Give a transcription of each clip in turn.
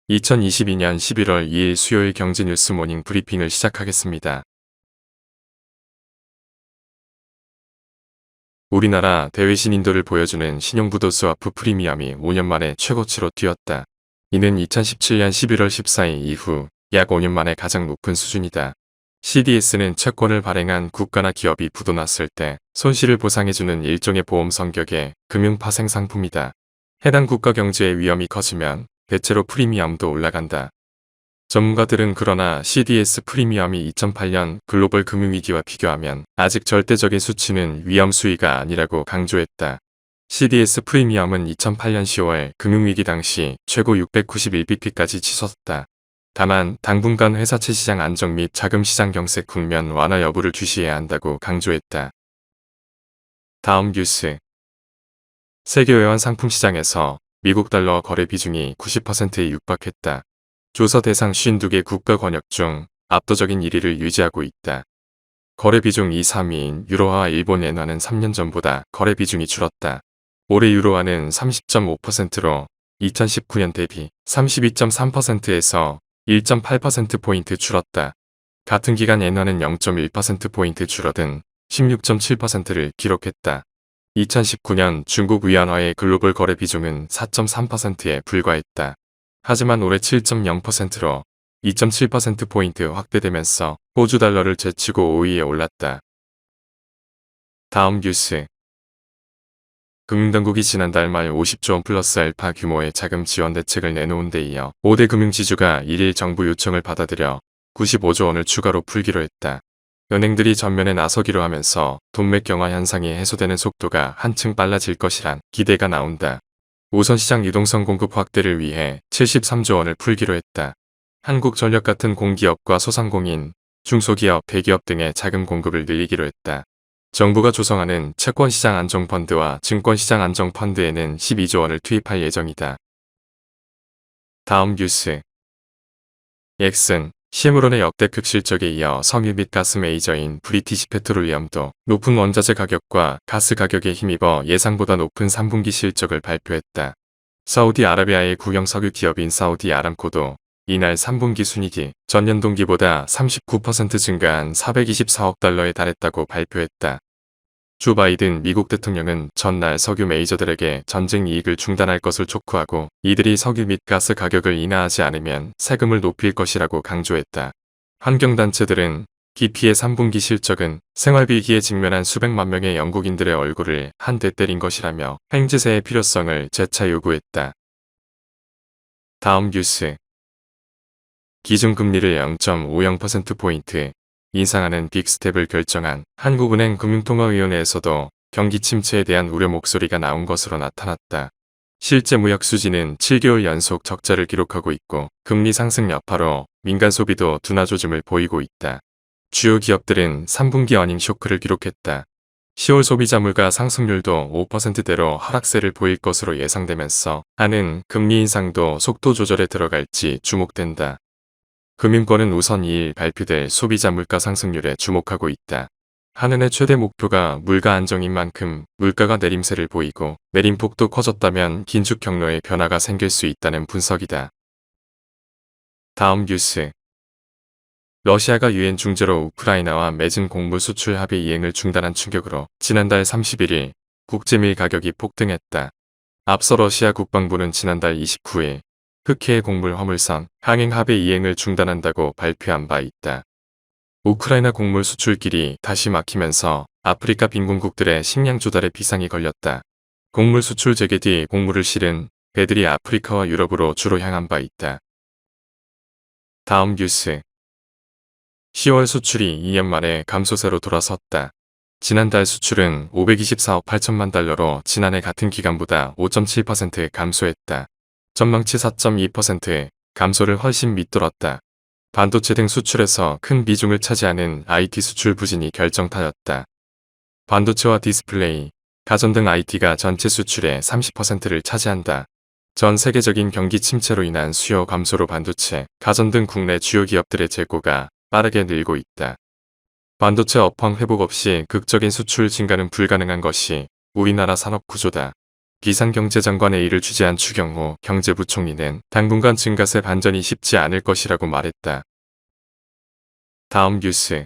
2022년 11월 2일 수요일 경제뉴스 모닝 브리핑을 시작하겠습니다. 우리나라 대외신 인도를 보여주는 신용부도 스와프 프리미엄이 5년 만에 최고치로 뛰었다. 이는 2017년 11월 14일 이후 약 5년 만에 가장 높은 수준이다. CDS는 채권을 발행한 국가나 기업이 부도났을 때 손실을 보상해주는 일종의 보험 성격의 금융파생 상품이다. 해당 국가 경제의 위험이 커지면 대체로 프리미엄도 올라간다. 전문가들은 그러나 CDS 프리미엄이 2008년 글로벌 금융위기와 비교하면 아직 절대적인 수치는 위험 수위가 아니라고 강조했다. CDS 프리미엄은 2008년 10월 금융위기 당시 최고 691bp까지 치솟았다. 다만 당분간 회사채 시장 안정 및 자금시장 경색 국면 완화 여부를 주시해야 한다고 강조했다. 다음 뉴스. 세계 외환 상품 시장에서 미국 달러 거래 비중이 90%에 육박했다. 조사 대상 52개 국가 권역 중 압도적인 1위를 유지하고 있다. 거래 비중 2, 3위인 유로화와 일본 엔화는 3년 전보다 거래 비중이 줄었다. 올해 유로화는 30.5%로 2019년 대비 32.3%에서 1.8%포인트 줄었다. 같은 기간 엔화는 0.1%포인트 줄어든 16.7%를 기록했다. 2019년 중국 위안화의 글로벌 거래 비중은 4.3%에 불과했다. 하지만 올해 7.0%로 2.7%포인트 확대되면서 호주 달러를 제치고 5위에 올랐다. 다음 뉴스. 금융당국이 지난달 말 50조 원 플러스 알파 규모의 자금 지원 대책을 내놓은 데 이어 5대 금융지주가 1일 정부 요청을 받아들여 95조 원을 추가로 풀기로 했다. 은행들이 전면에 나서기로 하면서 돈맥 경화 현상이 해소되는 속도가 한층 빨라질 것이란 기대가 나온다. 우선 시장 유동성 공급 확대를 위해 73조 원을 풀기로 했다. 한국전력 같은 공기업과 소상공인, 중소기업, 대기업 등의 자금 공급을 늘리기로 했다. 정부가 조성하는 채권시장 안정펀드와 증권시장 안정펀드에는 12조 원을 투입할 예정이다. 다음 뉴스. 엑슨, 시에므론의 역대급 실적에 이어 석유 및 가스 메이저인 브리티시 페트롤리엄도 높은 원자재 가격과 가스 가격에 힘입어 예상보다 높은 3분기 실적을 발표했다. 사우디아라비아의 국영 석유 기업인 사우디 아람코도 이날 3분기 순이익이 전년 동기보다 39% 증가한 424억 달러에 달했다고 발표했다. 조 바이든 미국 대통령은 전날 석유 메이저들에게 전쟁 이익을 중단할 것을 촉구하고 이들이 석유 및 가스 가격을 인하하지 않으면 세금을 높일 것이라고 강조했다. 환경단체들은 기피의 3분기 실적은 생활비 위기에 직면한 수백만 명의 영국인들의 얼굴을 한 대 때린 것이라며 횡재세의 필요성을 재차 요구했다. 다음 뉴스. 기준금리를 0.50%포인트 인상하는 빅스텝을 결정한 한국은행 금융통화위원회에서도 경기 침체에 대한 우려 목소리가 나온 것으로 나타났다. 실제 무역 수지는 7개월 연속 적자를 기록하고 있고 금리 상승 여파로 민간 소비도 둔화 조짐을 보이고 있다. 주요 기업들은 3분기 어닝 쇼크를 기록했다. 10월 소비자 물가 상승률도 5%대로 하락세를 보일 것으로 예상되면서 한은 금리 인상도 속도 조절에 들어갈지 주목된다. 금융권은 우선 2일 발표될 소비자 물가 상승률에 주목하고 있다. 한은의 최대 목표가 물가 안정인 만큼 물가가 내림세를 보이고 내림폭도 커졌다면 긴축 경로에 변화가 생길 수 있다는 분석이다. 다음 뉴스. 러시아가 유엔 중재로 우크라이나와 맺은 곡물 수출 합의 이행을 중단한 충격으로 지난달 31일 국제밀 가격이 폭등했다. 앞서 러시아 국방부는 지난달 29일 흑해의 곡물 화물선 항행 합의 이행을 중단한다고 발표한 바 있다. 우크라이나 곡물 수출길이 다시 막히면서 아프리카 빈곤국들의 식량 조달에 비상이 걸렸다. 곡물 수출 재개 뒤 곡물을 실은 배들이 아프리카와 유럽으로 주로 향한 바 있다. 다음 뉴스. 10월 수출이 2년 만에 감소세로 돌아섰다. 지난달 수출은 524억 8천만 달러로 지난해 같은 기간보다 5.7% 감소했다. 전망치 4.2%의 감소를 훨씬 밑돌았다. 반도체 등 수출에서 큰 비중을 차지하는 IT 수출 부진이 결정타였다. 반도체와 디스플레이, 가전 등 IT가 전체 수출의 30%를 차지한다. 전 세계적인 경기 침체로 인한 수요 감소로 반도체, 가전 등 국내 주요 기업들의 재고가 빠르게 늘고 있다. 반도체 업황 회복 없이 극적인 수출 증가는 불가능한 것이 우리나라 산업 구조다. 비상경제장관의 일을 취재한 추경호 경제부총리는 당분간 증가세 반전이 쉽지 않을 것이라고 말했다. 다음 뉴스.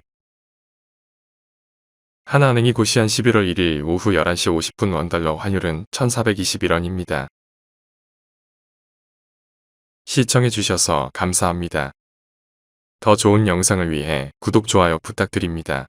하나은행이 고시한 11월 1일 오후 11시 50분 원달러 환율은 1421원입니다. 시청해주셔서 감사합니다. 더 좋은 영상을 위해 구독, 좋아요 부탁드립니다.